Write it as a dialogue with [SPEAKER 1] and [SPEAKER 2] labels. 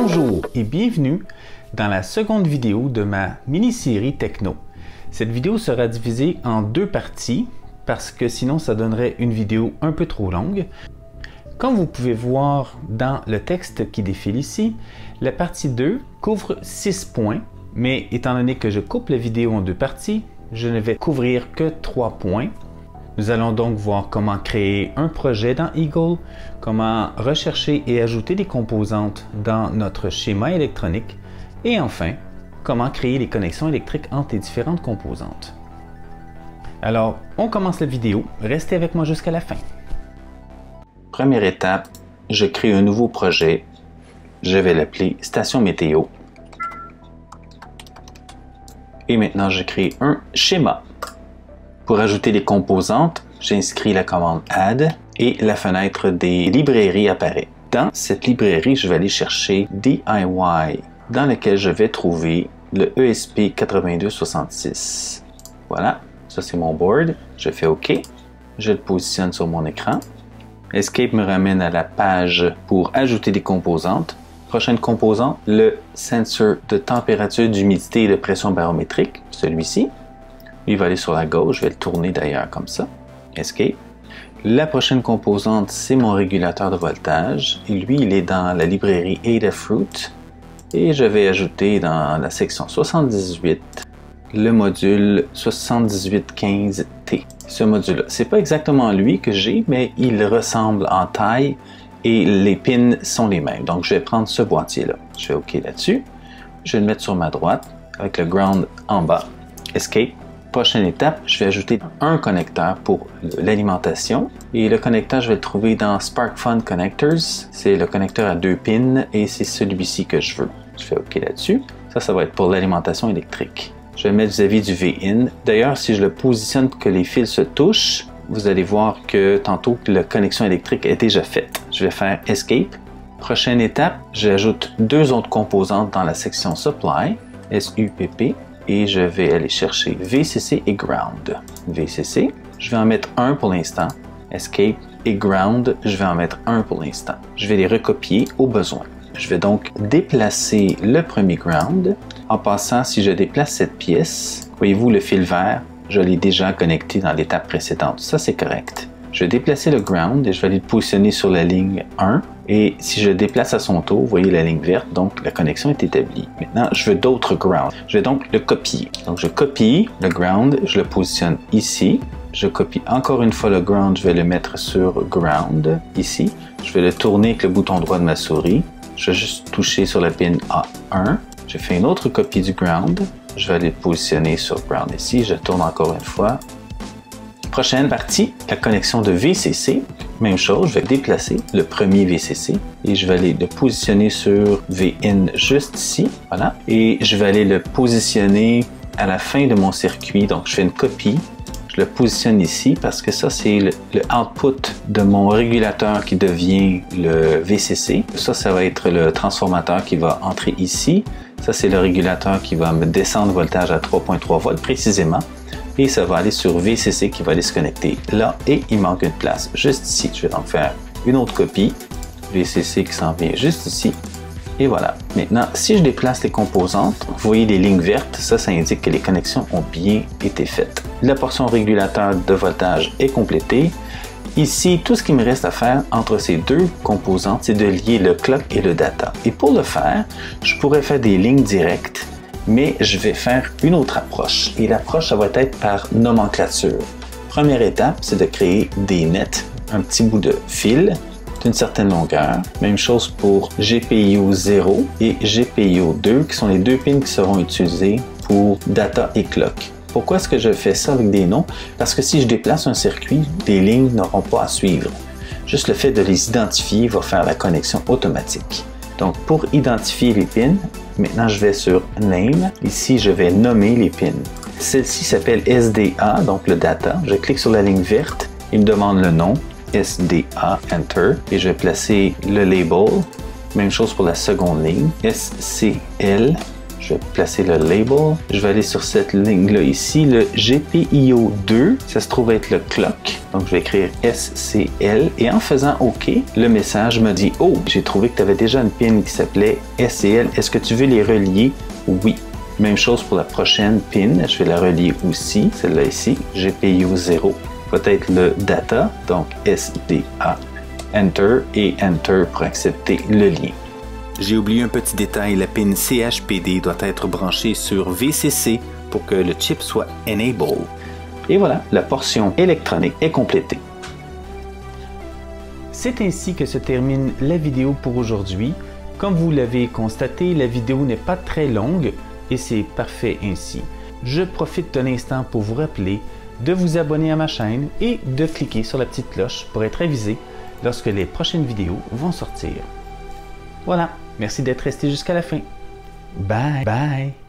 [SPEAKER 1] Bonjour et bienvenue dans la seconde vidéo de ma mini-série Techno. Cette vidéo sera divisée en deux parties parce que sinon ça donnerait une vidéo un peu trop longue. Comme vous pouvez voir dans le texte qui défile ici, la partie 2 couvre 6 points, mais étant donné que je coupe la vidéo en deux parties, je ne vais couvrir que 3 points. Nous allons donc voir comment créer un projet dans Eagle, comment rechercher et ajouter des composantes dans notre schéma électronique, et enfin, comment créer les connexions électriques entre les différentes composantes. Alors, on commence la vidéo, restez avec moi jusqu'à la fin. Première étape, je crée un nouveau projet. Je vais l'appeler Station Météo. Et maintenant, je crée un schéma. Pour ajouter les composantes, j'inscris la commande Add et la fenêtre des librairies apparaît. Dans cette librairie, je vais aller chercher DIY, dans lequel je vais trouver le ESP8266. Voilà, ça c'est mon board. Je fais OK. Je le positionne sur mon écran. Escape me ramène à la page pour ajouter des composantes. Prochaine composante, le sensor de température, d'humidité et de pression barométrique, celui-ci. Il va aller sur la gauche, je vais le tourner d'ailleurs comme ça. Escape. La prochaine composante, c'est mon régulateur de voltage. Et lui, il est dans la librairie Adafruit. Et je vais ajouter dans la section 78 le module 7815T. Ce module-là, c'est pas exactement lui que j'ai, mais il ressemble en taille et les pins sont les mêmes. Donc, je vais prendre ce boîtier-là. Je fais OK là-dessus. Je vais le mettre sur ma droite avec le ground en bas. Escape. Prochaine étape, je vais ajouter un connecteur pour l'alimentation. Et le connecteur, je vais le trouver dans SparkFun Connectors. C'est le connecteur à 2 pins et c'est celui-ci que je veux. Je fais OK là-dessus. Ça va être pour l'alimentation électrique. Je vais le mettre vis-à-vis du V-in. D'ailleurs, si je le positionne pour que les fils se touchent, vous allez voir que tantôt la connexion électrique est déjà faite. Je vais faire Escape. Prochaine étape, j'ajoute 2 autres composantes dans la section Supply, SUPP. Et je vais aller chercher VCC et Ground. VCC, je vais en mettre un pour l'instant. Escape et Ground, je vais en mettre un pour l'instant. Je vais les recopier au besoin. Je vais donc déplacer le premier Ground. En passant, si je déplace cette pièce, voyez-vous le fil vert, je l'ai déjà connecté dans l'étape précédente. Ça, c'est correct. Je vais déplacer le Ground et je vais aller le positionner sur la ligne 1. Et si je le déplace à son tour, vous voyez la ligne verte, donc la connexion est établie. Maintenant, je veux d'autres grounds. Je vais donc le copier. Donc, je copie le ground, je le positionne ici. Je copie encore une fois le ground, je vais le mettre sur ground, ici. Je vais le tourner avec le bouton droit de ma souris. Je vais juste toucher sur la pin A1. Je fais une autre copie du ground. Je vais aller le positionner sur ground ici. Je tourne encore une fois. Prochaine partie, la connexion de VCC. Même chose, je vais déplacer le premier VCC et je vais aller le positionner sur VIN juste ici. Voilà. Et je vais aller le positionner à la fin de mon circuit. Donc, je fais une copie. Je le positionne ici parce que ça, c'est le output de mon régulateur qui devient le VCC. Ça va être le transformateur qui va entrer ici. Ça, c'est le régulateur qui va me descendre le voltage à 3.3 volts précisément. Et ça va aller sur VCC qui va aller se connecter là et il manque une place juste ici. Je vais donc faire une autre copie. VCC qui s'en vient juste ici. Et voilà. Maintenant, si je déplace les composantes, vous voyez les lignes vertes, ça indique que les connexions ont bien été faites. La portion régulateur de voltage est complétée. Ici, tout ce qui me reste à faire entre ces deux composantes, c'est de lier le clock et le data. Et pour le faire, je pourrais faire des lignes directes, mais je vais faire une autre approche. Et l'approche, ça va être par nomenclature. Première étape, c'est de créer des nets, un petit bout de fil d'une certaine longueur. Même chose pour GPIO 0 et GPIO 2, qui sont les deux pins qui seront utilisés pour data et clock. Pourquoi est-ce que je fais ça avec des noms? Parce que si je déplace un circuit, les lignes n'auront pas à suivre. Juste le fait de les identifier va faire la connexion automatique. Donc, pour identifier les pins, maintenant je vais sur Name. Ici, je vais nommer les pins. Celle-ci s'appelle SDA, donc le data. Je clique sur la ligne verte. Il me demande le nom. SDA, Enter. Et je vais placer le label. Même chose pour la seconde ligne. SCL. Je vais placer le label. Je vais aller sur cette ligne-là ici, le GPIO 2. Ça se trouve être le clock. Donc, je vais écrire SCL et en faisant OK, le message me dit « Oh, j'ai trouvé que tu avais déjà une pin qui s'appelait SCL. Est-ce que tu veux les relier? » Oui. Même chose pour la prochaine pin. Je vais la relier aussi, celle-là ici, GPIO 0. Peut-être le data, donc SDA, Enter et Enter pour accepter le lien. J'ai oublié un petit détail, la pin CHPD doit être branchée sur VCC pour que le chip soit Enable. Et voilà, la portion électronique est complétée. C'est ainsi que se termine la vidéo pour aujourd'hui. Comme vous l'avez constaté, la vidéo n'est pas très longue et c'est parfait ainsi. Je profite de l'instant pour vous rappeler de vous abonner à ma chaîne et de cliquer sur la petite cloche pour être avisé lorsque les prochaines vidéos vont sortir. Voilà, merci d'être resté jusqu'à la fin. Bye bye!